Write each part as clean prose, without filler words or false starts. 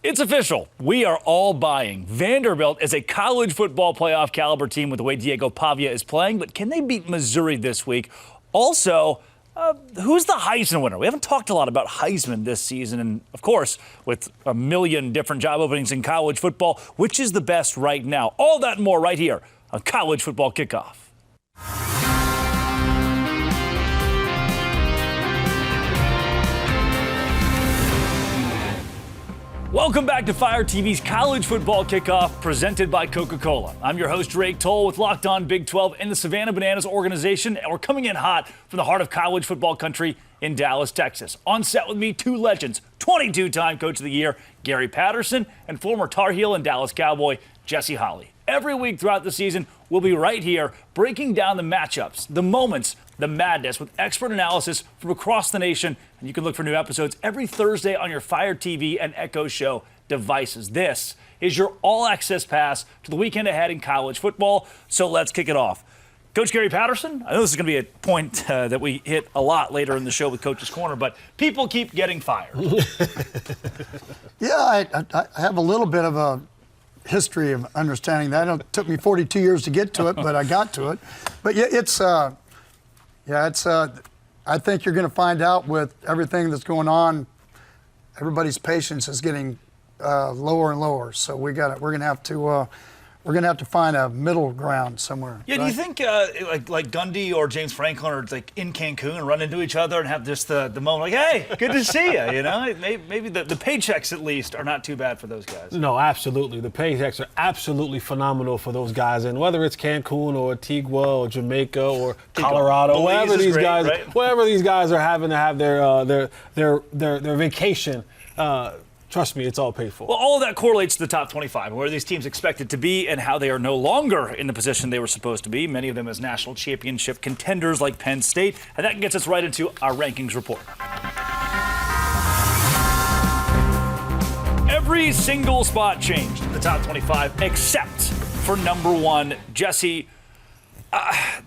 It's official. We are all buying. Vanderbilt is a college football playoff caliber team with the way Diego Pavia is playing, but can they beat Missouri this week? Also, who's the Heisman winner? We haven't talked a lot about Heisman this season, and of course, with a million different job openings in college football, which is the best right now? All that and more right here on College Football Kickoff. Welcome back to Fire TV's College Football Kickoff, presented by Coca-Cola. I'm your host, Drake Toll, with Locked On Big 12 and the Savannah Bananas organization, and we're coming in hot from the heart of college football country in Dallas, Texas. On set with me, two legends, 22-time Coach of the Year, Gary Patterson, and former Tar Heel and Dallas Cowboy, Jesse Holley. Every week throughout the season, we'll be right here breaking down the matchups, the moments, the madness with expert analysis from across the nation. And you can look for new episodes every Thursday on your Fire TV and Echo Show devices. This is your all-access pass to the weekend ahead in college football. So let's kick it off. Coach Gary Patterson, I know this is going to be a point that we hit a lot later in the show with Coach's Corner, but people keep getting fired. Yeah, I have a little bit of a history of understanding that. It took me 42 years to get to it, but I got to it. But yeah, I think you're going to find out with everything that's going on, everybody's patience is getting lower and lower. So we're going to have to find a middle ground somewhere. Yeah, right? Do you think like Gundy or James Franklin are like in Cancun and run into each other and have just the moment like, hey, good to see you, you know? Maybe the paychecks at least are not too bad for those guys. No, absolutely. The paychecks are absolutely phenomenal for those guys. And whether it's Cancun or Antigua or Jamaica or Colorado, wherever these guys are having to have their vacation, trust me, it's all paid for. Well, all of that correlates to the top 25, where these teams expected to be and how they are no longer in the position they were supposed to be, many of them as national championship contenders like Penn State. And that gets us right into our rankings report. Every single spot changed in the top 25 except for number one. Jesse,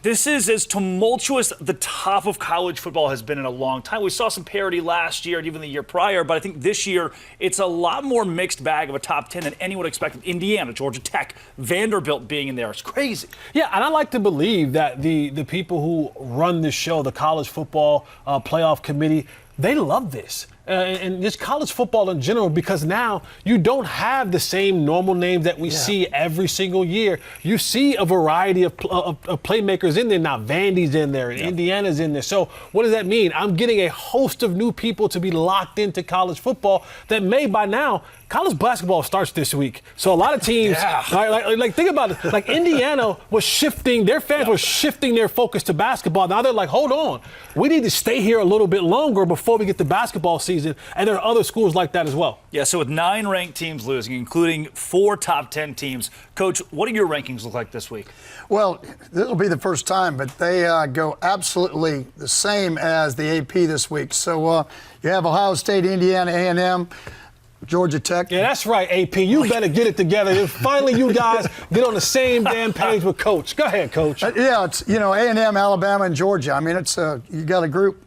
this is as tumultuous the top of college football has been in a long time. We saw some parity last year and even the year prior, but I think this year it's a lot more mixed bag of a top 10 than anyone expected. Indiana, Georgia Tech, Vanderbilt being in there. It's crazy. Yeah, and I like to believe that the people who run this show, the College Football Playoff Committee, they love this. And just college football in general, because now you don't have the same normal names that we see every single year. You see a variety of playmakers in there. Now Vandy's in there and Indiana's in there. So what does that mean? I'm getting a host of new people to be locked into college football that may by now. College basketball starts this week. So a lot of teams, like think about it, like Indiana was shifting, their fans were shifting their focus to basketball. Now they're like, hold on, we need to stay here a little bit longer before we get to basketball season. And there are other schools like that as well. Yeah, so with 9 ranked teams losing, including 4 top 10 teams, Coach, what do your rankings look like this week? Well, this will be the first time, but they go absolutely the same as the AP this week. So you have Ohio State, Indiana, A&M, Georgia Tech. Yeah, that's right, AP. You better get it together. Finally, you guys get on the same damn page with Coach. Go ahead, Coach. Yeah, it's, A&M, Alabama, and Georgia. I mean, it's you got a group.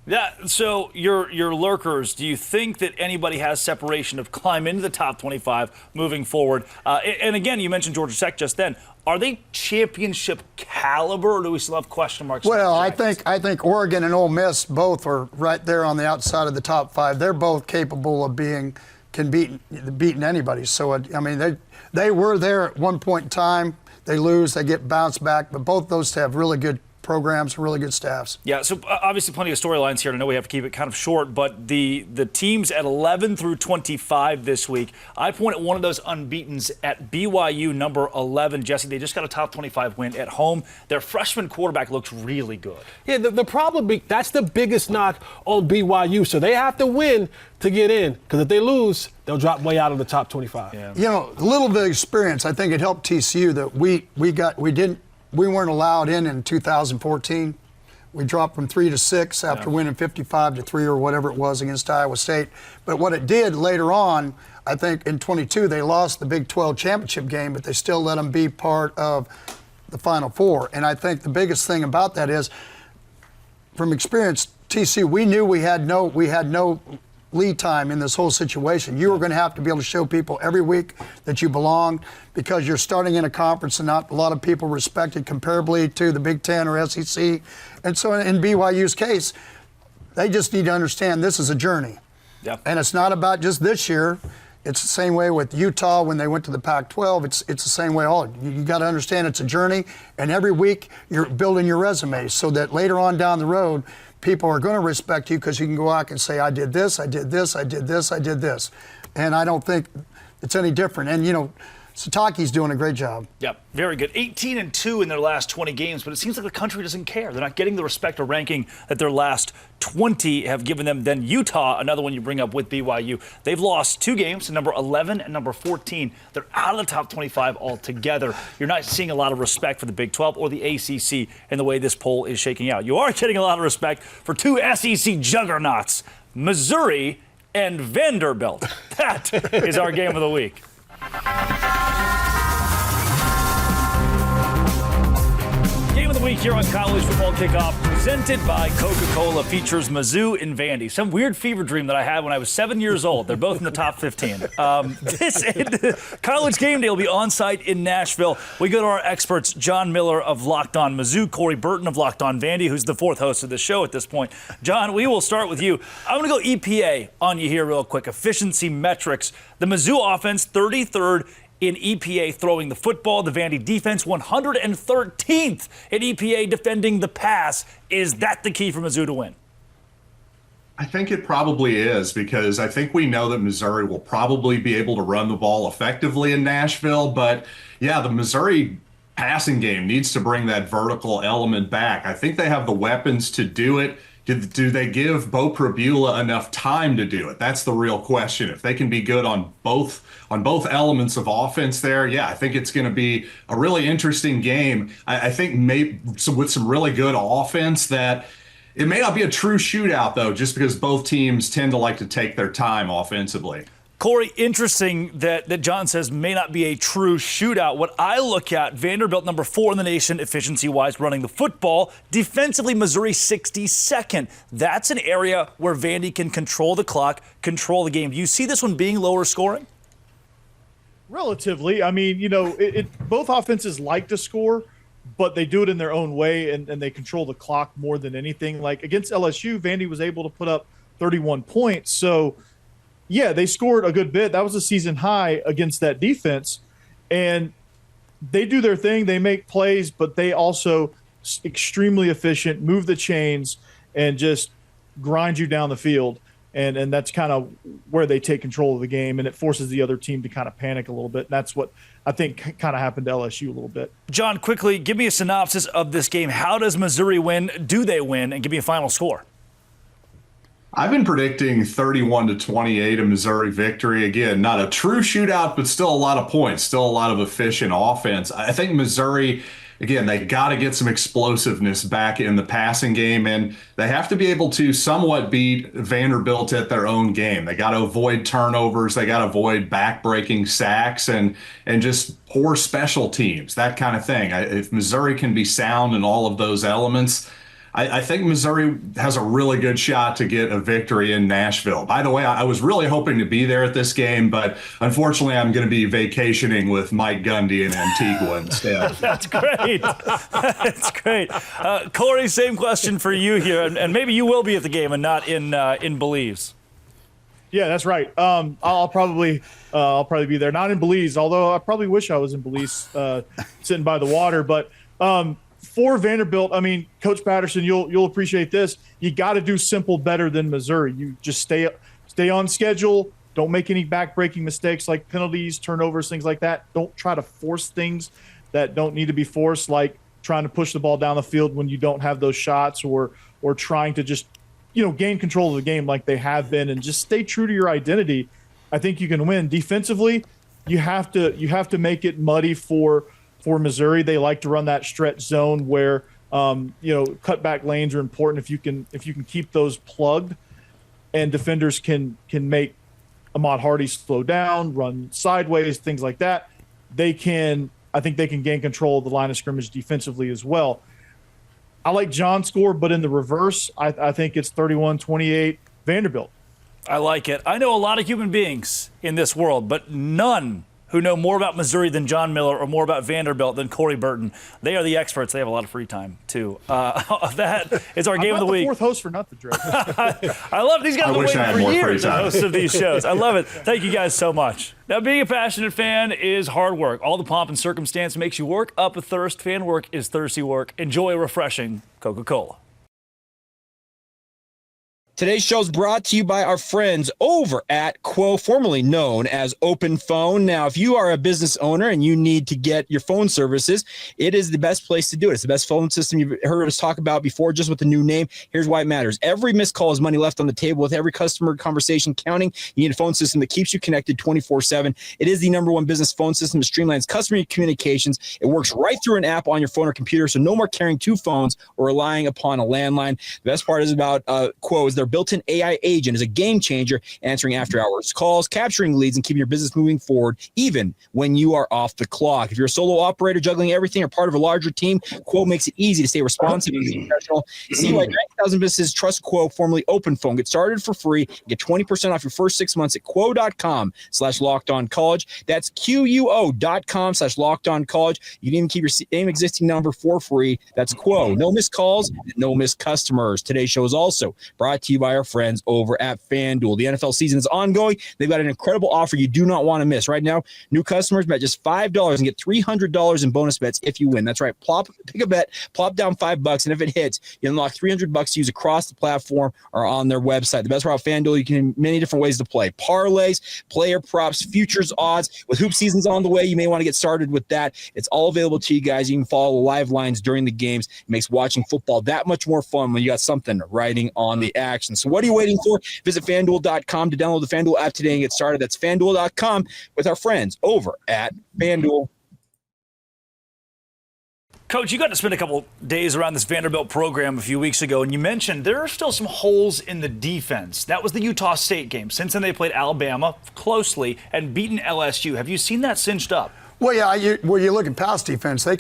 Yeah, so your lurkers, do you think that anybody has separation of climb into the top 25 moving forward? And again, you mentioned Georgia Tech just then. Are they championship caliber, or do we still have question marks? Well, I think Oregon and Ole Miss both are right there on the outside of the top 5. They're both capable of beating anybody. So I mean, they were there at one point in time. They lose, they get bounced back, but both those have really good programs, really good staffs. Yeah, so obviously plenty of storylines here. I know we have to keep it kind of short, but the teams at 11 through 25 this week, I point at one of those unbeatens at BYU, number 11. Jesse, they just got a top 25 win at home. Their freshman quarterback looks really good. Yeah, the problem, that's the biggest knock on BYU. So they have to win to get in, because if they lose, they'll drop way out of the top 25. Yeah. You know, a little bit of experience, I think it helped TCU that we weren't allowed in 2014. We dropped from 3 to 6 after winning 55 to 3 or whatever it was against Iowa State. But what it did later on, I think in 22 they lost the Big 12 championship game, but they still let them be part of the Final Four. And I think the biggest thing about that is, from experience, TCU, we knew we had no lead time in this whole situation. You are going to have to be able to show people every week that you belong, because you're starting in a conference and not a lot of people respect it comparably to the Big Ten or SEC. And so in BYU's case, they just need to understand this is a journey. Yep. And it's not about just this year. It's the same way with Utah when they went to the Pac-12. It's the same way. You got to understand it's a journey, and every week you're building your resume so that later on down the road, people are going to respect you because you can go out and say, I did this, I did this, I did this, I did this. And I don't think it's any different. And, Sataki's doing a great job. Yep, very good. 18-2 in their last 20 games, but it seems like the country doesn't care. They're not getting the respect or ranking that their last 20 have given them. Then Utah, another one you bring up with BYU. They've lost 2 games to number 11 and number 14. They're out of the top 25 altogether. You're not seeing a lot of respect for the Big 12 or the ACC in the way this poll is shaking out. You are getting a lot of respect for 2 SEC juggernauts, Missouri and Vanderbilt. That is our game of the week. Game of the week here on College Football Kickoff, presented by Coca-Cola, features Mizzou and Vandy. Some weird fever dream that I had when I was 7 years old. They're both in the top 15. College Game Day will be on site in Nashville. We go to our experts, John Miller of Locked On Mizzou, Corey Burton of Locked On Vandy, who's the 4th host of the show at this point. John, we will start with you. I'm going to go EPA on you here real quick. Efficiency metrics. The Mizzou offense, 33rd in EPA throwing the football. The Vandy defense, 113th in EPA defending the pass. Is that the key for Mizzou to win? I think it probably is, because I think we know that Missouri will probably be able to run the ball effectively in Nashville. But, yeah, the Missouri passing game needs to bring that vertical element back. I think they have the weapons to do it. Do they give Bo Prabula enough time to do it? That's the real question. If they can be good on both elements of offense there, yeah, I think it's going to be a really interesting game. I think maybe with some really good offense that it may not be a true shootout, though, just because both teams tend to like to take their time offensively. Corey, interesting that John says may not be a true shootout. What I look at, Vanderbilt number 4 in the nation efficiency-wise running the football. Defensively, Missouri 62nd. That's an area where Vandy can control the clock, control the game. Do you see this one being lower scoring? Relatively. I mean, both offenses like to score, but they do it in their own way, and they control the clock more than anything. Like against LSU, Vandy was able to put up 31 points. So, yeah, they scored a good bit. That was a season high against that defense. And they do their thing. They make plays, but they also extremely efficient, move the chains, and just grind you down the field. And that's kind of where they take control of the game, and it forces the other team to kind of panic a little bit. And that's what I think kind of happened to LSU a little bit. John, quickly, give me a synopsis of this game. How does Missouri win? Do they win? And give me a final score. I've been predicting 31-28 a Missouri victory. Again, not a true shootout, but still a lot of points, still a lot of efficient offense. I think Missouri, again, they got to get some explosiveness back in the passing game, and they have to be able to somewhat beat Vanderbilt at their own game. They got to avoid turnovers. They got to avoid back-breaking sacks and just poor special teams, that kind of thing. If Missouri can be sound in all of those elements, I think Missouri has a really good shot to get a victory in Nashville. By the way, I was really hoping to be there at this game, but unfortunately I'm going to be vacationing with Mike Gundy in Antigua instead. That's great. That's great. Corey, same question for you here, and maybe you will be at the game and not in Belize. Yeah, that's right. I'll probably be there, not in Belize, although I probably wish I was in Belize, sitting by the water. But for Vanderbilt, I mean, Coach Patterson, you'll appreciate this. You got to do simple better than Missouri. You just stay on schedule. Don't make any back-breaking mistakes like penalties, turnovers, things like that. Don't try to force things that don't need to be forced, like trying to push the ball down the field when you don't have those shots, or trying to just gain control of the game like they have been, and just stay true to your identity. I think you can win. Defensively, you have to make it muddy for Missouri. They like to run that stretch zone where cutback lanes are important. If you can keep those plugged, and defenders can make Ahmad Hardy slow down, run sideways, things like that, I think they can gain control of the line of scrimmage defensively as well. I like John's score, but in the reverse, I think it's 31-28 Vanderbilt. I like it. I know a lot of human beings in this world, but none who know more about Missouri than John Miller or more about Vanderbilt than Corey Burton. They are the experts. They have a lot of free time, too. That is our game of the week. I'm not the fourth host for nothing, Drake. I love it. These guys have been waiting for years as hosts of these shows. I love it. Thank you guys so much. Now, being a passionate fan is hard work. All the pomp and circumstance makes you work up a thirst. Fan work is thirsty work. Enjoy a refreshing Coca-Cola. Today's show is brought to you by our friends over at Quo, formerly known as Open Phone. Now, if you are a business owner and you need to get your phone services, it is the best place to do it. It's the best phone system you've heard us talk about before, just with the new name. Here's why it matters. Every missed call is money left on the table. With every customer conversation counting, you need a phone system that keeps you connected 24/7. It is the #1 business phone system. It streamlines customer communications. It works right through an app on your phone or computer, so no more carrying two phones or relying upon a landline. The best part is about Quo is their built-in AI agent is a game changer, answering after-hours calls, capturing leads, and keeping your business moving forward, even when you are off the clock. If you're a solo operator juggling everything or part of a larger team, Quo makes it easy to stay responsive and professional. See why 90,000 businesses trust Quo, formerly Open Phone. Get started for free. Get 20% off your first 6 months at quo.com/lockedoncollege. That's QUO.com/lockedoncollege. You can even keep your same existing number for free. That's Quo. No missed calls, no missed customers. Today's show is also brought to you by our friends over at FanDuel. The NFL season is ongoing. They've got an incredible offer you do not want to miss. Right now, new customers bet just $5 and get $300 in bonus bets if you win. That's right. Pick a bet, plop down $5, and if it hits, you unlock $300 to use across the platform or on their website. The best part of FanDuel, you can many different ways to play. Parlays, player props, futures, odds. With hoop seasons on the way, you may want to get started with that. It's all available to you guys. You can follow the live lines during the games. It makes watching football that much more fun when you got something riding on the action. So what are you waiting for? Visit FanDuel.com to download the FanDuel app today and get started. That's FanDuel.com with our friends over at FanDuel. Coach, you got to spend a couple days around this Vanderbilt program a few weeks ago, and you mentioned there are still some holes in the defense. That was the Utah State game. Since then, they played Alabama closely and beaten LSU. Have you seen that cinched up? Well, yeah. You look at pass defense, they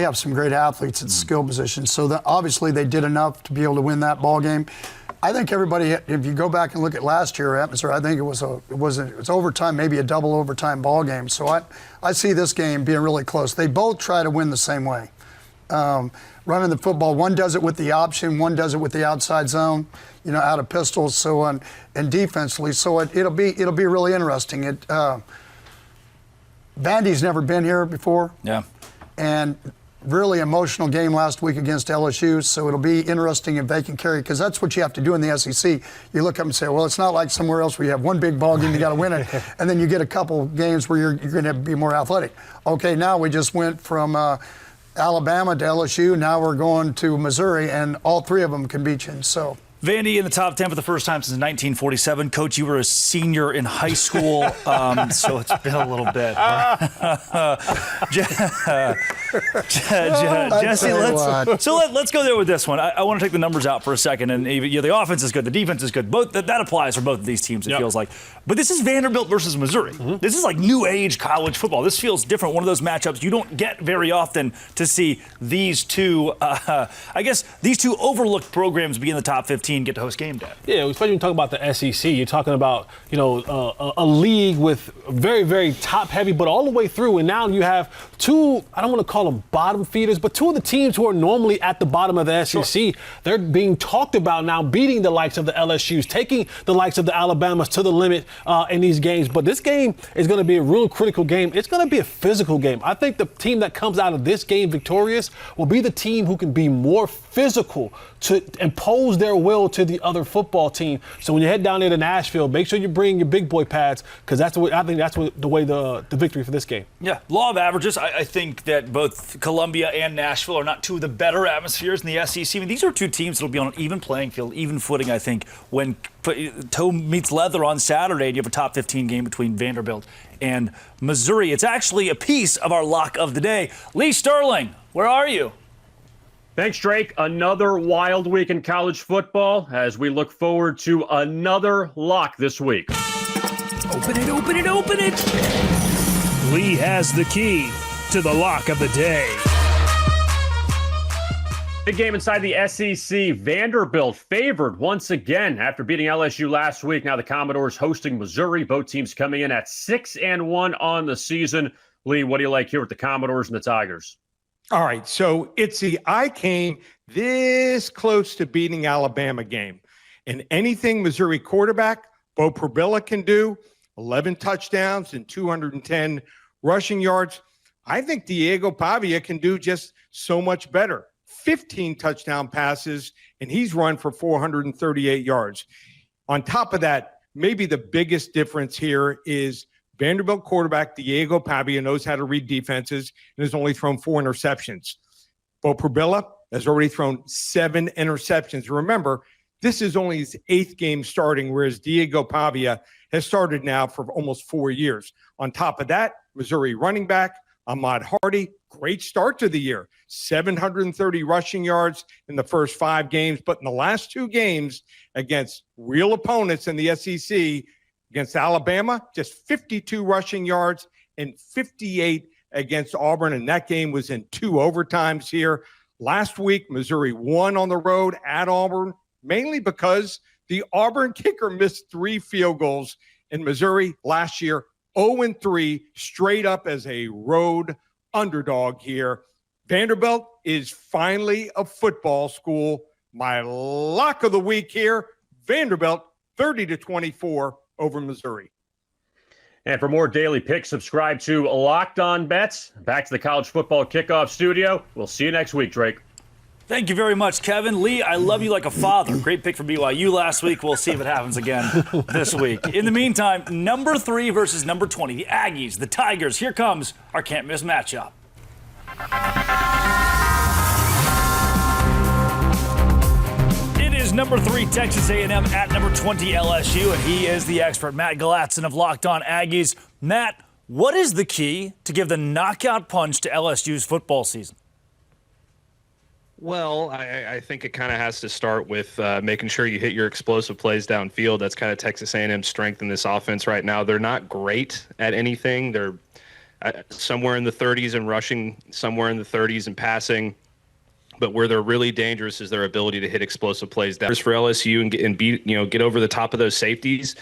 have some great athletes at skill positions. So obviously they did enough to be able to win that ball game. I think everybody, if you go back and look at last year's atmosphere, I think it was overtime, maybe a double overtime ball game. So I see this game being really close. They both try to win the same way. Running the football, one does it with the option, one does it with the outside zone, out of pistols. So and defensively, so it'll be really interesting. Vandy's never been here before. Yeah. And really emotional game last week against LSU, so it'll be interesting if they can carry, because that's what you have to do in the SEC. You look up and say, well, it's not like somewhere else where you have one big ball game, you got to win it, and then you get a couple games where you're going to be more athletic. Okay, now we just went from Alabama to LSU, now we're going to Missouri, and all three of them can beat you. So Vandy in the top 10 for the first time since 1947. Coach, you were a senior in high school, so it's been a little bit. Jesse, let's go there with this one. I want to take the numbers out for a second. And the offense is good, the defense is good. That applies for both of these teams, it feels like. But this is Vanderbilt versus Missouri. Mm-hmm. This is like new age college football. This feels different. One of those matchups you don't get very often to see these two, these two overlooked programs be in the top 15. Get to host game day. Yeah, especially when you talk about the SEC, you're talking about a league with very, very top heavy, but all the way through. And now you have two, I don't want to call them bottom feeders, but two of the teams who are normally at the bottom of the SEC. Sure. They're being talked about now, beating the likes of the LSUs, taking the likes of the Alabamas to the limit in these games. But this game is going to be a real critical game. It's going to be a physical game. I think the team that comes out of this game victorious will be the team who can be more physical to impose their will to the other football team. So when you head down there to Nashville, make sure you bring your big boy pads, because I think that's the way the victory for this game. Yeah, law of averages. I think that both Columbia and Nashville are not two of the better atmospheres in the SEC. I mean, these are two teams that will be on an even playing field, even footing, I think, when toe meets leather on Saturday and you have a top 15 game between Vanderbilt and Missouri. It's actually a piece of our lock of the day. Lee Sterling, where are you? Thanks, Drake. Another wild week in college football as we look forward to another lock this week. Open it, open it, open it. Lee has the key to the lock of the day. Big game inside the SEC. Vanderbilt favored once again after beating LSU last week. Now the Commodores hosting Missouri. Both teams coming in at 6-1 on the season. Lee, what do you like here with the Commodores and the Tigers? All right, so I came this close to beating Alabama game. And anything Missouri quarterback, Bo Prabilla can do, 11 touchdowns and 210 rushing yards. I think Diego Pavia can do just so much better. 15 touchdown passes, and he's run for 438 yards. On top of that, maybe the biggest difference here is Vanderbilt quarterback Diego Pavia knows how to read defenses and has only thrown 4 interceptions. Bo Prabilla has already thrown 7 interceptions. Remember, this is only his 8th game starting, whereas Diego Pavia has started now for almost 4 years. On top of that, Missouri running back Ahmad Hardy, great start to the year, 730 rushing yards in the first 5 games. But in the last 2 games against real opponents in the SEC, against Alabama, just 52 rushing yards and 58 against Auburn. And that game was in 2 overtimes here. Last week, Missouri won on the road at Auburn, mainly because the Auburn kicker missed 3 field goals. In Missouri last year, 0-3 straight up as a road underdog here. Vanderbilt is finally a football school. My lock of the week here, Vanderbilt 30-24 over Missouri. And for more daily picks, subscribe to Locked On Bets. Back to the college football kickoff studio. We'll see you next week, Drake. Thank you very much, Kevin. Lee, I love you like a father. Great pick for BYU last week. We'll see if it happens again this week. In the meantime, number 3 versus number 20, the Aggies, the Tigers. Here comes our can't-miss matchup. It is number 3, Texas A&M at number 20, LSU, and he is the expert, Matt Galatzan of Locked On Aggies. Matt, what is the key to give the knockout punch to LSU's football season? Well, I think it kind of has to start with making sure you hit your explosive plays downfield. That's kind of Texas A&M's strength in this offense right now. They're not great at anything. They're somewhere in the 30s in rushing, somewhere in the 30s in passing. But where they're really dangerous is their ability to hit explosive plays down. For LSU and get over the top of those safeties,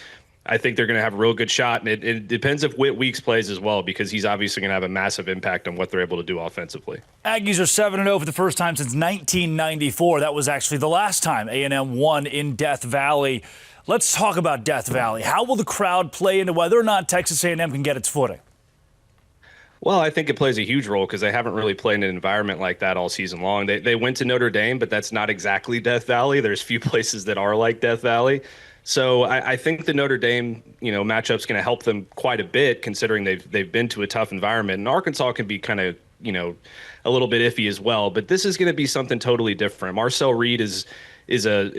I think they're going to have a real good shot. And it depends if Whit Weeks plays as well, because he's obviously going to have a massive impact on what they're able to do offensively. Aggies are 7-0 for the first time since 1994. That was actually the last time A&M won in Death Valley. Let's talk about Death Valley. How will the crowd play into whether or not Texas A&M can get its footing? Well, I think it plays a huge role because they haven't really played in an environment like that all season long. They went to Notre Dame, but that's not exactly Death Valley. There's few places that are like Death Valley. So I think the Notre Dame, matchup's going to help them quite a bit, considering they've been to a tough environment. And Arkansas can be kind of, a little bit iffy as well. But this is going to be something totally different. Marcel Reed is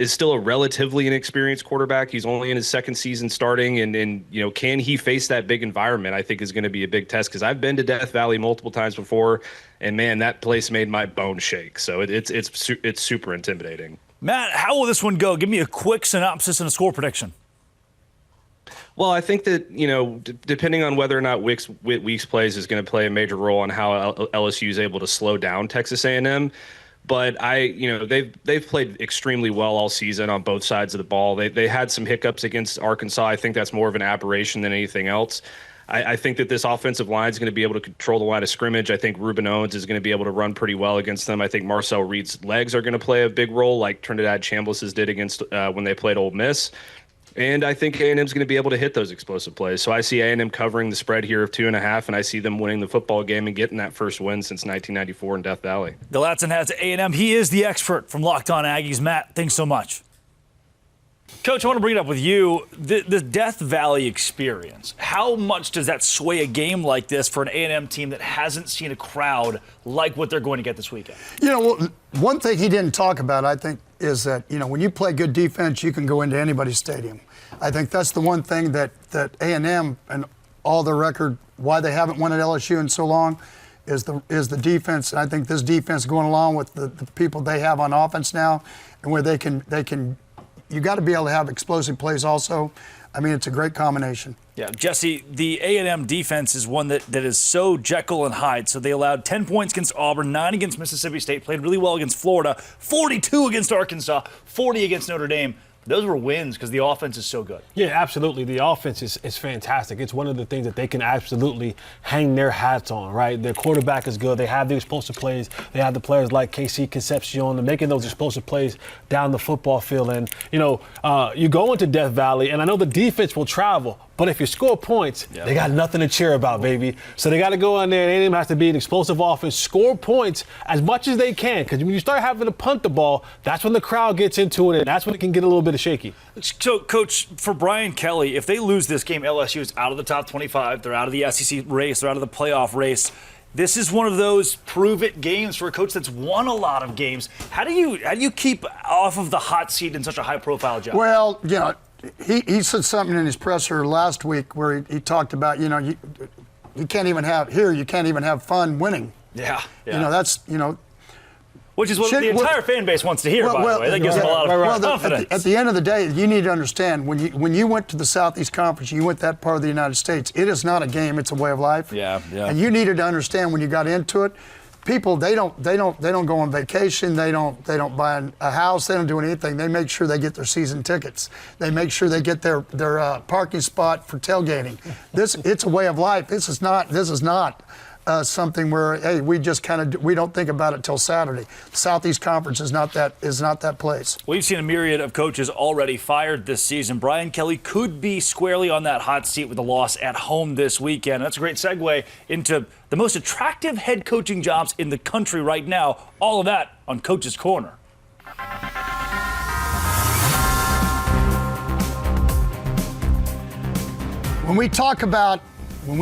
still a relatively inexperienced quarterback. He's only in his 2nd season starting, and can he face that big environment? I think is going to be a big test, because I've been to Death Valley multiple times before, and man, that place made my bones shake. So it's super intimidating. Matt, how will this one go? Give me a quick synopsis and a score prediction. Well, I think that, depending on whether or not Whit Weeks plays is going to play a major role on how LSU is able to slow down Texas A&M. But they've played extremely well all season on both sides of the ball. They had some hiccups against Arkansas. I think that's more of an aberration than anything else. I think that this offensive line is going to be able to control the line of scrimmage. I think Reuben Owens is going to be able to run pretty well against them. I think Marcel Reed's legs are going to play a big role, like Trinidad Chambliss's did against when they played Ole Miss. And I think A&M's going to be able to hit those explosive plays. So I see A&M covering the spread here of 2.5, and I see them winning the football game and getting that first win since 1994 in Death Valley. Galatzan has A&M. He is the expert from Locked On Aggies. Matt, thanks so much. Coach, I want to bring it up with you. The Death Valley experience, how much does that sway a game like this for an A&M team that hasn't seen a crowd like what they're going to get this weekend? One thing he didn't talk about, I think, is that, when you play good defense, you can go into anybody's stadium. I think that's the one thing that A&M and all their record, why they haven't won at LSU in so long, is the defense. And I think this defense going along with the people they have on offense now, and where they can you got to be able to have explosive plays also. I mean, it's a great combination. Yeah, Jesse, the A&M defense is one that is so Jekyll and Hyde. So they allowed 10 points against Auburn, 9 against Mississippi State, played really well against Florida, 42 against Arkansas, 40 against Notre Dame. Those were wins because the offense is so good. Yeah, absolutely. The offense is fantastic. It's one of the things that they can absolutely hang their hats on, right? Their quarterback is good. They have the explosive plays. They have the players like KC Concepcion. They're making those explosive plays down the football field. And, you go into Death Valley, and I know the defense will travel, but if you score points, they got nothing to cheer about, baby. So they got to go in there, and A&M has to be an explosive offense, score points as much as they can, because when you start having to punt the ball, that's when the crowd gets into it, and that's when it can get a little bit shaky. So, Coach, for Brian Kelly, if they lose this game, LSU is out of the top 25. They're out of the SEC race. They're out of the playoff race. This is one of those prove-it games for a coach that's won a lot of games. How do you keep off of the hot seat in such a high-profile job? Well, he said something in his presser last week where he talked about, you can't even have fun winning. Yeah. That's. Which is what the entire fan base wants to hear, by the way. That gives them a lot of confidence. At the end of the day, you need to understand, when you went to the Southeast Conference, you went that part of the United States, it is not a game, it's a way of life. Yeah. And you needed to understand when you got into it, people, they don't go on vacation, they don't buy a house, they don't do anything. They make sure they get their season tickets. They make sure they get their parking spot for tailgating. It's a way of life. This is not something where, hey, we just we don't think about it till Saturday. The Southeast Conference is not that place. We've seen a myriad of coaches already fired this season. Brian Kelly could be squarely on that hot seat with a loss at home this weekend. That's a great segue into the most attractive head coaching jobs in the country right now. All of that on Coach's Corner. When we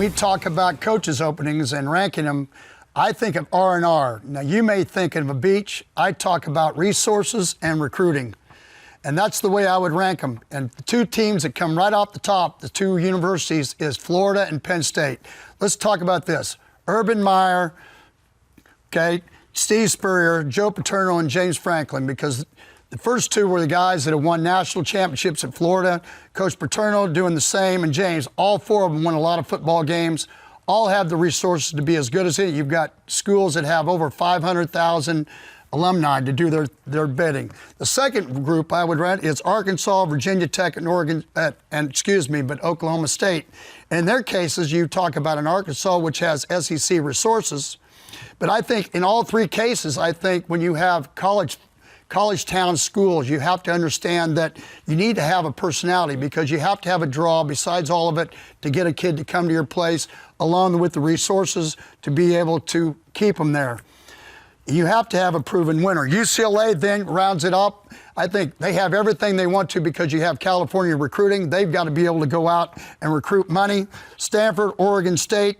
talk about coaches openings and ranking them, I think of R&R. Now, you may think of a beach. I talk about resources and recruiting. And that's the way I would rank them. And the two teams that come right off the top, the two universities, is Florida and Penn State. Let's talk about this. Urban Meyer, Steve Spurrier, Joe Paterno, and James Franklin, because the first two were the guys that have won national championships at Florida. Coach Paterno doing the same, and James. All four of them won a lot of football games. All have the resources to be as good as it. You've got schools that have over 500,000 alumni to do their bidding. The second group I would rank is Arkansas, Virginia Tech, and Oklahoma State. In their cases, you talk about an Arkansas, which has SEC resources. But I think in all three cases, when you have college town schools, you have to understand that you need to have a personality, because you have to have a draw besides all of it to get a kid to come to your place, along with the resources to be able to keep them there. You have to have a proven winner. UCLA then rounds it up. I think they have everything they want to, because you have California recruiting. They've got to be able to go out and recruit money. Stanford, Oregon State.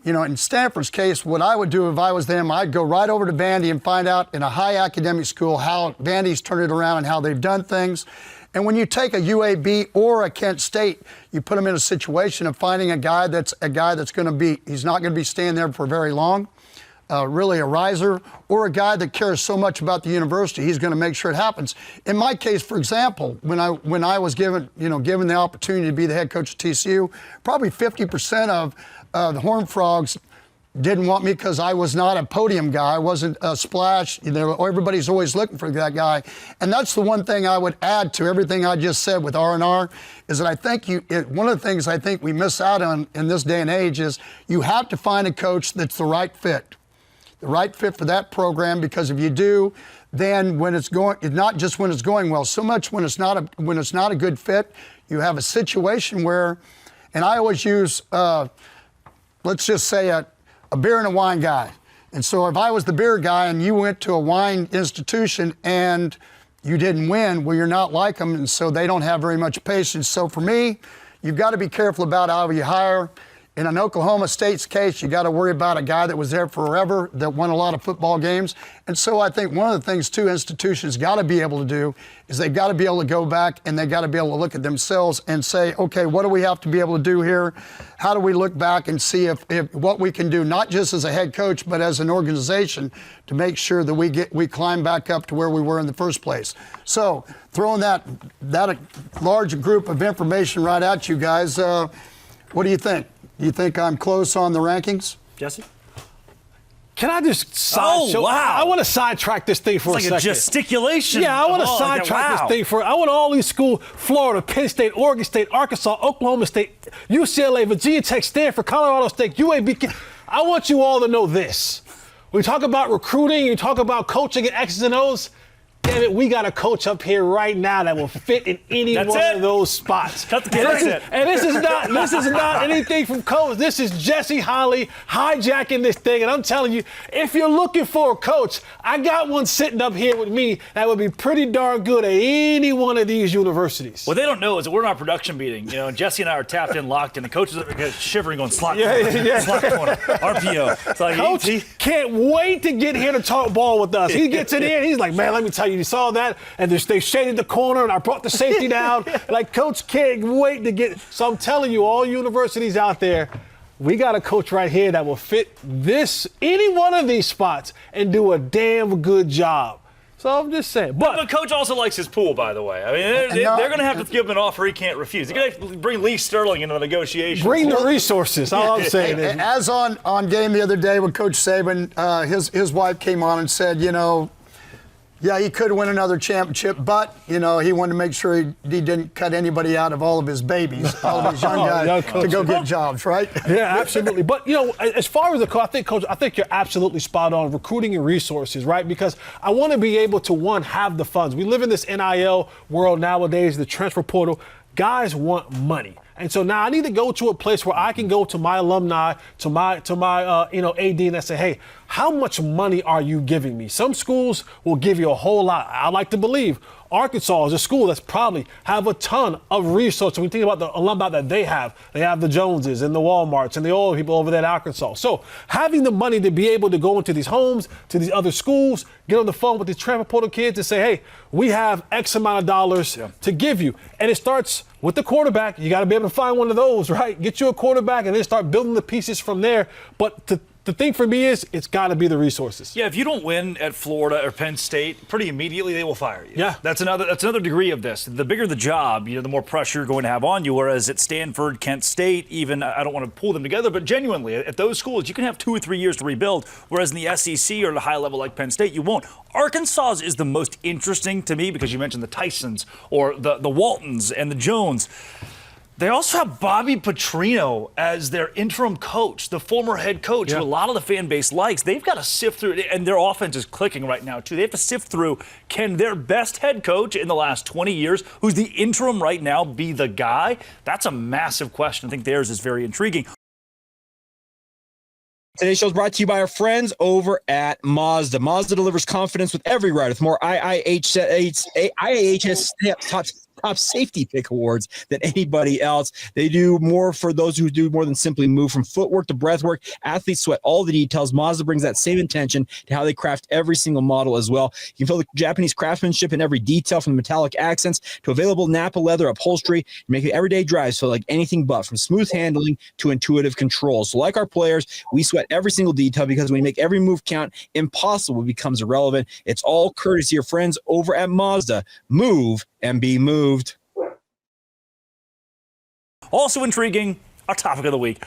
In Stanford's case, what I would do if I was them, I'd go right over to Vandy and find out in a high academic school how Vandy's turned it around and how they've done things. And when you take a UAB or a Kent State, you put them in a situation of finding a guy that's going to be, he's not going to be staying there for very long, really a riser, or a guy that cares so much about the university, he's going to make sure it happens. In my case, for example, when I was given the opportunity to be the head coach of TCU, probably 50% of the Horned Frogs didn't want me because I was not a podium guy. I wasn't a splash. Everybody's always looking for that guy. And that's the one thing I would add to everything I just said with R&R, is that I think one of the things I think we miss out on in this day and age is you have to find a coach that's the right fit for that program, because if you do, then when it's going, not just when it's going well, so much when it's not a good fit, you have a situation where, and I always use, let's just say a beer and a wine guy. And so if I was the beer guy and you went to a wine institution and you didn't win, well, you're not like them, and so they don't have very much patience. So for me, you've got to be careful about how you hire. In an Oklahoma State's case, you got to worry about a guy that was there forever, that won a lot of football games. And so I think one of the things two institutions got to be able to do is they've got to be able to go back and they got to be able to look at themselves and say, okay, what do we have to be able to do here? How do we look back and see if what we can do, not just as a head coach, but as an organization, to make sure that we climb back up to where we were in the first place. So throwing that large group of information right at you guys, what do you think? Do you think I'm close on the rankings? Jesse? Can I just wow. I want to sidetrack this thing for it's a like second. a gesticulation. Yeah, I want to sidetrack this thing for. I want all these schools: Florida, Penn State, Oregon State, Arkansas, Oklahoma State, UCLA, Virginia Tech, Stanford, Colorado State, UAB. I want you all to know this. When we talk about recruiting, you talk about coaching and X's and O's. Damn it, we got a coach up here right now that will fit in any one of those spots. Cut the camera. And this is not anything from coach. This is Jesse Holly hijacking this thing. And I'm telling you, if you're looking for a coach, I got one sitting up here with me that would be pretty darn good at any one of these universities. What they don't know is that we're in our production meeting, and Jesse and I are tapped in, locked in. The coaches are shivering on slot corner, slot corner, RPO. It's like, Coach can't wait to get here to talk ball with us. He gets in here and he's like, man, let me tell you, you saw that, and they shaded the corner, and I brought the safety down. Like, Coach can't wait to get. So I'm telling you, all universities out there, we got a coach right here that will fit any one of these spots and do a damn good job. So I'm just saying. But the coach also likes his pool, by the way. I mean, they're going to have to give him an offer he can't refuse. They're going to have to bring Lee Sterling into the negotiations. Bring the resources. All I'm saying is. As on game the other day with Coach Saban, his wife came on and said, yeah, he could win another championship, but, he wanted to make sure he didn't cut anybody out of all of his babies, all of his young guys, to go get jobs, right? Yeah, absolutely. But, as far as the coach, I think you're absolutely spot on, recruiting and resources, right? Because I want to be able to, one, have the funds. We live in this NIL world nowadays, the transfer portal. Guys want money. And so now I need to go to a place where I can go to my alumni, to my AD, and I say, hey, how much money are you giving me? Some schools will give you a whole lot. I like to believe Arkansas is a school that's probably have a ton of resources. When you think about the alumni that they have the Joneses and the Walmarts and the old people over there in Arkansas. So having the money to be able to go into these homes, to these other schools, get on the phone with these transfer portal kids and say, hey, we have X amount of dollars to give you. And it starts with the quarterback. You got to be able to find one of those, right? Get you a quarterback and then start building the pieces from there. But the thing for me is it's got to be the resources. Yeah, if you don't win at Florida or Penn State, pretty immediately they will fire you. Yeah. That's another degree of this. The bigger the job, the more pressure you're going to have on you, whereas at Stanford, Kent State, even, I don't want to pull them together, but genuinely, at those schools, you can have 2 or 3 years to rebuild, whereas in the SEC or at a high level like Penn State, you won't. Arkansas is the most interesting to me because you mentioned the Tysons or the Waltons and the Jones. They also have Bobby Petrino as their interim coach, the former head coach, who a lot of the fan base likes. They've got to sift through, and their offense is clicking right now, too. They have to sift through, can their best head coach in the last 20 years, who's the interim right now, be the guy? That's a massive question. I think theirs is very intriguing. Today's show is brought to you by our friends over at Mazda. Mazda delivers confidence with every ride with more IIHS top safety pick awards than anybody else. They do more for those who do more than simply move. From footwork to breathwork, athletes sweat all the details. Mazda brings that same attention to how they craft every single model as well. You can feel the Japanese craftsmanship in every detail, from the metallic accents to available Napa leather upholstery, making everyday drives feel like anything but, from smooth handling to intuitive control. So like our players, we sweat every single detail because when you make every move count, impossible becomes irrelevant. It's all courtesy of friends over at Mazda. Move and be moved. Also intriguing, our topic of the week.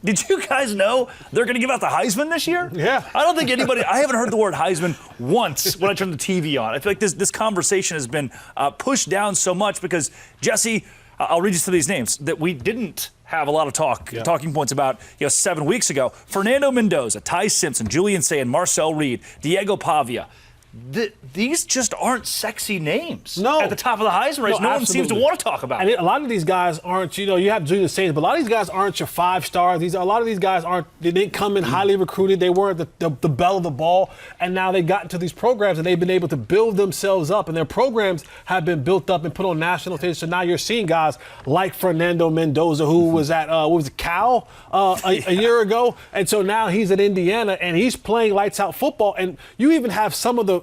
Did you guys know they're going to give out the Heisman this year? Yeah. I don't think I haven't heard the word Heisman once when I turned the TV on. I feel like this conversation has been pushed down so much because, Jesse, I'll read you some of these names that we didn't have a lot of talking points about 7 weeks ago. Fernando Mendoza, Ty Simpson, Julian Say, and Marcel Reed, Diego Pavia. these just aren't sexy names No. at the top of the Heisman race. No one seems to absolutely. want to talk about And it. a lot of these guys aren't, you have Junior Saints, but a lot of these guys aren't your 5-stars. A lot of these guys they didn't come in highly recruited. They weren't the belle of the ball. And now they've gotten to these programs and they've been able to build themselves up. And their programs have been built up and put on national stage. So now you're seeing guys like Fernando Mendoza, who was at, Cal a year ago. And so now he's at Indiana and he's playing lights out football. And you even have some of the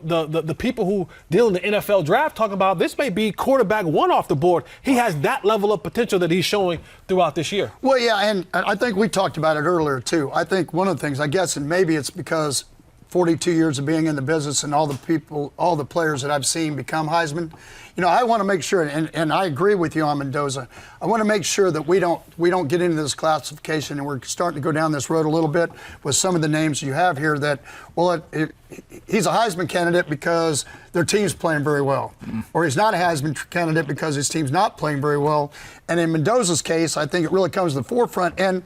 people who deal in the NFL draft talking about this may be quarterback 1 off the board. He has that level of potential that he's showing throughout this year. Well, yeah, and I think we talked about it earlier, too. I think one of the things, I guess, and maybe it's because 42 years of being in the business and all the players that I've seen become Heisman, I want to make sure, and I agree with you on Mendoza, I want to make sure that we don't get into this classification, and we're starting to go down this road a little bit with some of the names you have here that, he's a Heisman candidate because their team's playing very well. Or he's not a Heisman candidate because his team's not playing very well. And in Mendoza's case, I think it really comes to the forefront. And,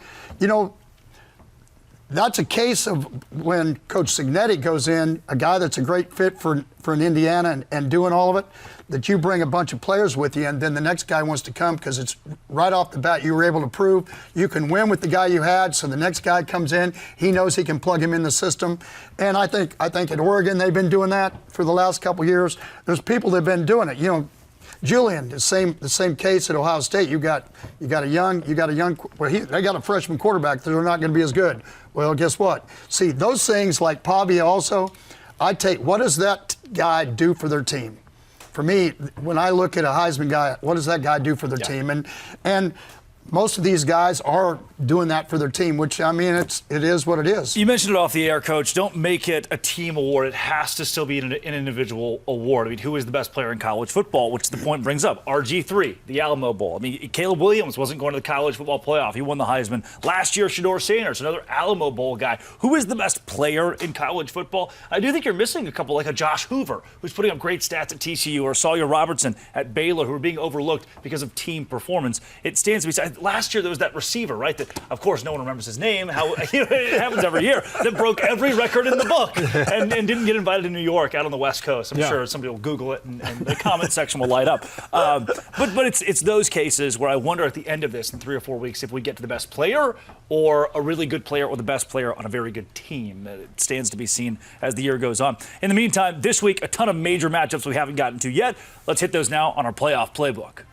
that's a case of when Coach Signetti goes in, a guy that's a great fit for an Indiana and doing all of it, that you bring a bunch of players with you, and then the next guy wants to come because it's right off the bat you were able to prove you can win with the guy you had, so the next guy comes in, he knows he can plug him in the system. And I think at Oregon they've been doing that for the last couple of years. There's people that have been doing it. Julian, the same case at Ohio State. They got a freshman quarterback. They're not going to be as good. Well, guess what? See, those things like Pavia also, what does that guy do for their team? For me, when I look at a Heisman guy, what does that guy do for their team? And most of these guys are doing that for their team, which, it is what it is. You mentioned it off the air, Coach. Don't make it a team award. It has to still be an individual award. Who is the best player in college football, which the point brings up? RG3, the Alamo Bowl. Caleb Williams wasn't going to the college football playoff. He won the Heisman. Last year, Shedeur Sanders, another Alamo Bowl guy. Who is the best player in college football? I do think you're missing a couple, like a Josh Hoover, who's putting up great stats at TCU, or Sawyer Robertson at Baylor, who are being overlooked because of team performance. It stands to be said. Last year, there was that receiver, right, that, of course, no one remembers his name. It happens every year. That broke every record in the book and didn't get invited to New York out on the West Coast. I'm sure somebody will Google it and the comment section will light up. But it's those cases where I wonder at the end of this, in 3 or 4 weeks, if we get to the best player or a really good player or the best player on a very good team. It stands to be seen as the year goes on. In the meantime, this week, a ton of major matchups we haven't gotten to yet. Let's hit those now on our playoff playbook.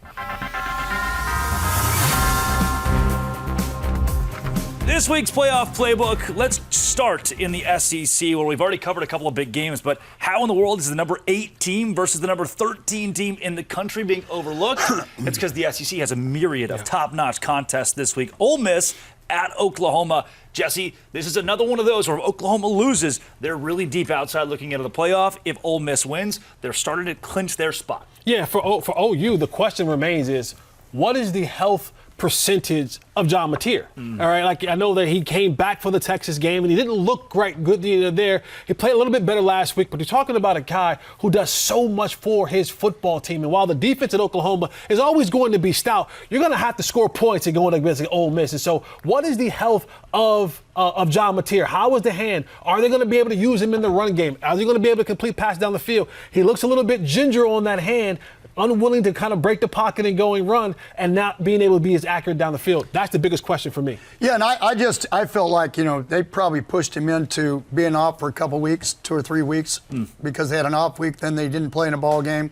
This week's playoff playbook, let's start in the SEC, where we've already covered a couple of big games, but how in the world is the number 8 team versus the number 13 team in the country being overlooked? It's because the SEC has a myriad of top-notch contests this week. Ole Miss at Oklahoma. Jesse, this is another one of those where if Oklahoma loses, they're really deep outside looking into the playoff. If Ole Miss wins, they're starting to clinch their spot. Yeah, for OU, the question remains is, what is the health percentage of John Mateer? All right, like I know that he came back for the Texas game and he didn't look quite good there. He played a little bit better last week, but you're talking about a guy who does so much for his football team. And while the defense at Oklahoma is always going to be stout, you're going to have to score points and going against Ole Miss. And so, what is the health of John Mateer? How is the hand? Are they going to be able to use him in the run game? Are they going to be able to complete pass down the field? He looks a little bit ginger on that hand, unwilling to kind of break the pocket and go and run, and not being able to be as accurate down the field. That's the biggest question for me. Yeah, and I felt like, they probably pushed him into being off for a couple weeks, 2 or 3 weeks, because they had an off week, then they didn't play in a ball game.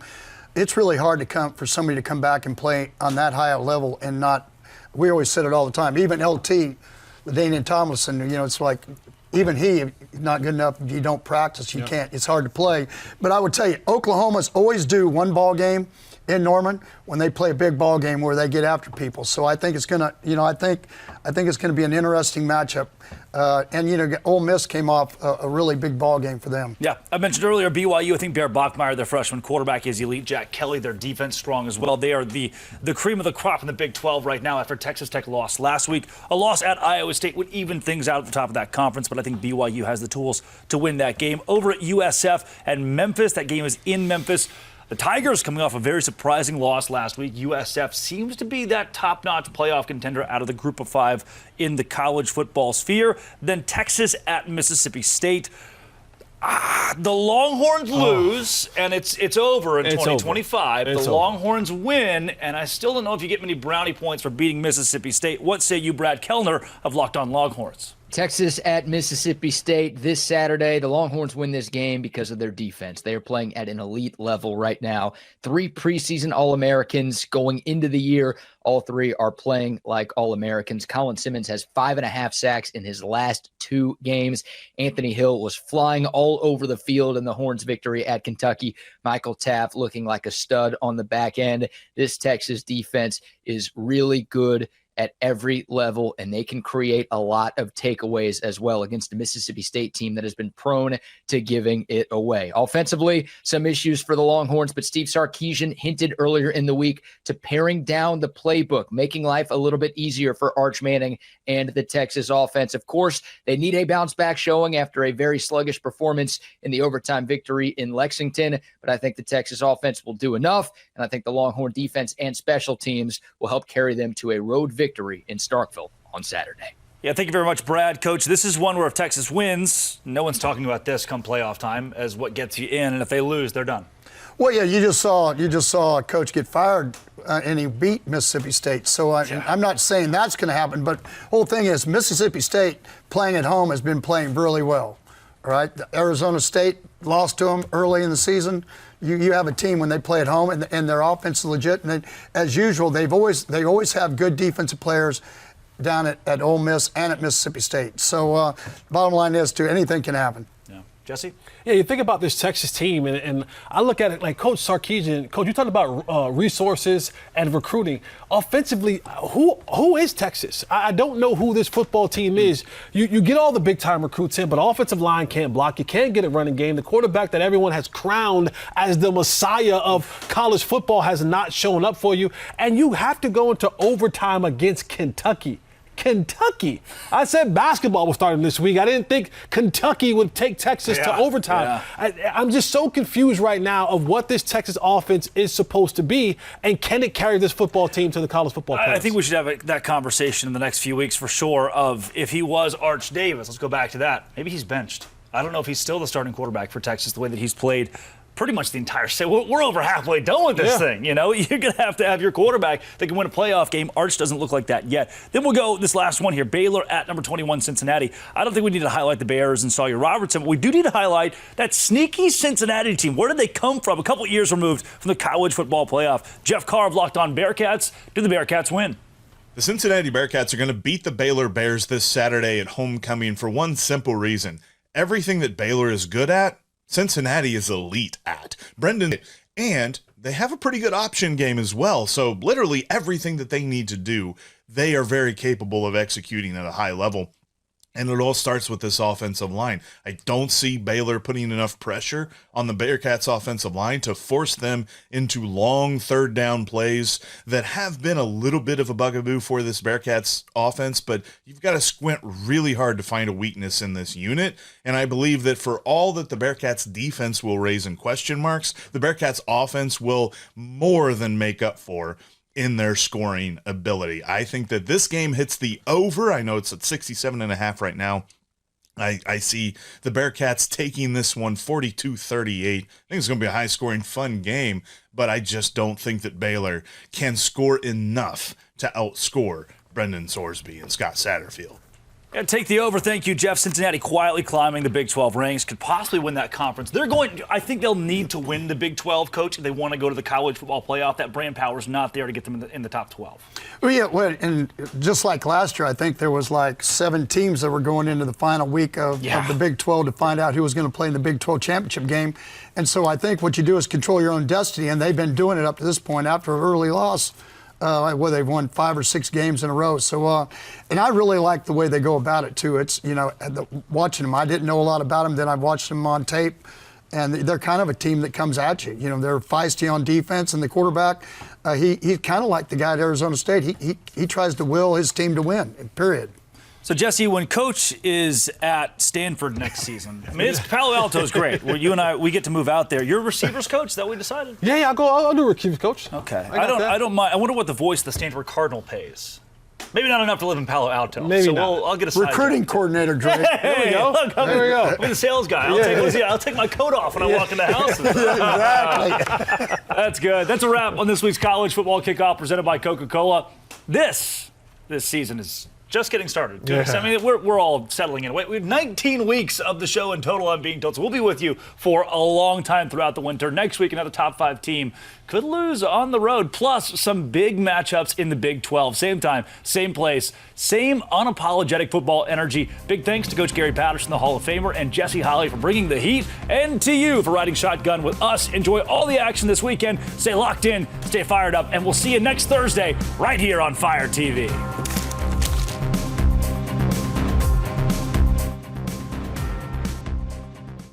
It's really hard for somebody to come back and play on that high a level and not, we always said it all the time, even LT, LaDainian Tomlinson, it's like, even he's not good enough. If you don't practice, you can't. It's hard to play. But I would tell you, Oklahoma's always do one ball game in Norman when they play a big ball game where they get after people. So I think it's gonna, I think it's gonna be an interesting matchup. And Ole Miss came off a really big ball game for them. Yeah, I mentioned earlier BYU. I think Bear Bachmeier, their freshman quarterback, is elite. Jack Kelly, their defense, strong as well. They are the cream of the crop in the Big 12 right now after Texas Tech lost last week. A loss at Iowa State would even things out at the top of that conference, but I think BYU has the tools to win that game. Over at USF and Memphis, that game is in Memphis. The Tigers coming off a very surprising loss last week. USF seems to be that top-notch playoff contender out of the group of 5 in the college football sphere. Then Texas at Mississippi State. The Longhorns lose, and it's over in It's 2025. over. It's The over. Longhorns win, and I still don't know if you get many brownie points for beating Mississippi State. What say you, Brad Kellner of Locked On Longhorns? Texas at Mississippi State this Saturday. The Longhorns win this game because of their defense. They are playing at an elite level right now. 3 preseason All-Americans going into the year. All 3 are playing like All-Americans. Colin Simmons has 5.5 sacks in his last 2 games. Anthony Hill was flying all over the field in the Horns' victory at Kentucky. Michael Taft looking like a stud on the back end. This Texas defense is really good at every level, and they can create a lot of takeaways as well against a Mississippi State team that has been prone to giving it away. Offensively, some issues for the Longhorns, but Steve Sarkisian hinted earlier in the week to paring down the playbook, making life a little bit easier for Arch Manning and the Texas offense. Of course, they need a bounce-back showing after a very sluggish performance in the overtime victory in Lexington, but I think the Texas offense will do enough, and I think the Longhorn defense and special teams will help carry them to a road victory in Starkville on Saturday. Yeah, thank you very much, Brad. Coach, this is one where if Texas wins, no one's talking about this come playoff time as what gets you in, and if they lose, they're done. Well, yeah, you just saw a coach get fired, and he beat Mississippi State. So I'm not saying that's going to happen, but the whole thing is Mississippi State playing at home has been playing really well. All right, Arizona State lost to them early in the season. You have a team when they play at home and their offense is legit. And as usual, they always have good defensive players down at Ole Miss and at Mississippi State. So bottom line is, too, anything can happen. Yeah. Jesse? Yeah, you think about this Texas team, and I look at it like Coach Sarkisian. Coach, you talked about resources and recruiting. Offensively, who is Texas? I don't know who this football team is. You get all the big-time recruits in, but offensive line can't block. You can't get a running game. The quarterback that everyone has crowned as the messiah of college football has not shown up for you, and you have to go into overtime against Kentucky. I said basketball was starting this week. I didn't think Kentucky would take Texas to overtime. Yeah. I'm just so confused right now of what this Texas offense is supposed to be, and can it carry this football team to the college football playoffs? I think we should have that conversation in the next few weeks for sure of if he was Arch Davis. Let's go back to that. Maybe he's benched. I don't know if he's still the starting quarterback for Texas the way that he's played pretty much the entire season. We're over halfway done with this thing, you know? You're going to have your quarterback that can win a playoff game. Arch doesn't look like that yet. Then we'll go this last one here. Baylor at number 21, Cincinnati. I don't think we need to highlight the Bears and Sawyer Robertson, but we do need to highlight that sneaky Cincinnati team. Where did they come from? A couple years removed from the college football playoff. Jeff Carr of Locked On Bearcats. Do the Bearcats win? The Cincinnati Bearcats are going to beat the Baylor Bears this Saturday at homecoming for one simple reason. Everything that Baylor is good at, Cincinnati is elite at. Brendan, and they have a pretty good option game as well. So literally everything that they need to do, they are very capable of executing at a high level. And it all starts with this offensive line. I don't see Baylor putting enough pressure on the Bearcats offensive line to force them into long third down plays that have been a little bit of a bugaboo for this Bearcats offense, but you've got to squint really hard to find a weakness in this unit. And I believe that for all that the Bearcats defense will raise in question marks, the Bearcats offense will more than make up for in their scoring ability. I think that this game hits the over. I know it's at 67.5 right now. I see the Bearcats taking this one 42-38. I think it's going to be a high-scoring, fun game, but I just don't think that Baylor can score enough to outscore Brendan Sorsby and Scott Satterfield. Yeah, take the over. Thank you, Jeff. Cincinnati quietly climbing the Big 12 ranks, could possibly win that conference. I think they'll need to win the Big 12, Coach, if they want to go to the college football playoff. That brand power is not there to get them in the top 12. Well, yeah, and just like last year, I think there was like 7 teams that were going into the final week of the Big 12 to find out who was going to play in the Big 12 championship game. And so I think what you do is control your own destiny, and they've been doing it up to this point after an early loss. Where they've won 5 or 6 games in a row. So, and I really like the way they go about it, too. It's, watching them, I didn't know a lot about them. Then I watched them on tape, and they're kind of a team that comes at you. They're feisty on defense, and the quarterback, he's kind of like the guy at Arizona State. He tries to will his team to win, period. So, Jesse, when Coach is at Stanford next season, I mean, Palo Alto is great. Where you and I, we get to move out there. You're receivers coach. Is that what we decided? Yeah, I'll do receivers coach. Okay. I don't mind. I wonder what the voice of the Stanford Cardinal pays. Maybe not enough to live in Palo Alto. Maybe so not. I'll get a side Recruiting job. coordinator, Drake. There we go. Look, There we go. I'm the sales guy. I'll take my coat off when I walk into houses. Exactly. That's good. That's a wrap on this week's College Football Kickoff presented by Coca-Cola. This season is just getting started. Too. Yeah. I mean, we're all settling in. We have 19 weeks of the show in total, I'm being told. So we'll be with you for a long time throughout the winter. Next week, another top 5 team could lose on the road. Plus, some big matchups in the Big 12. Same time, same place, same unapologetic football energy. Big thanks to Coach Gary Patterson, the Hall of Famer, and Jesse Holley for bringing the heat, and to you for riding shotgun with us. Enjoy all the action this weekend. Stay locked in, stay fired up, and we'll see you next Thursday right here on Fire TV.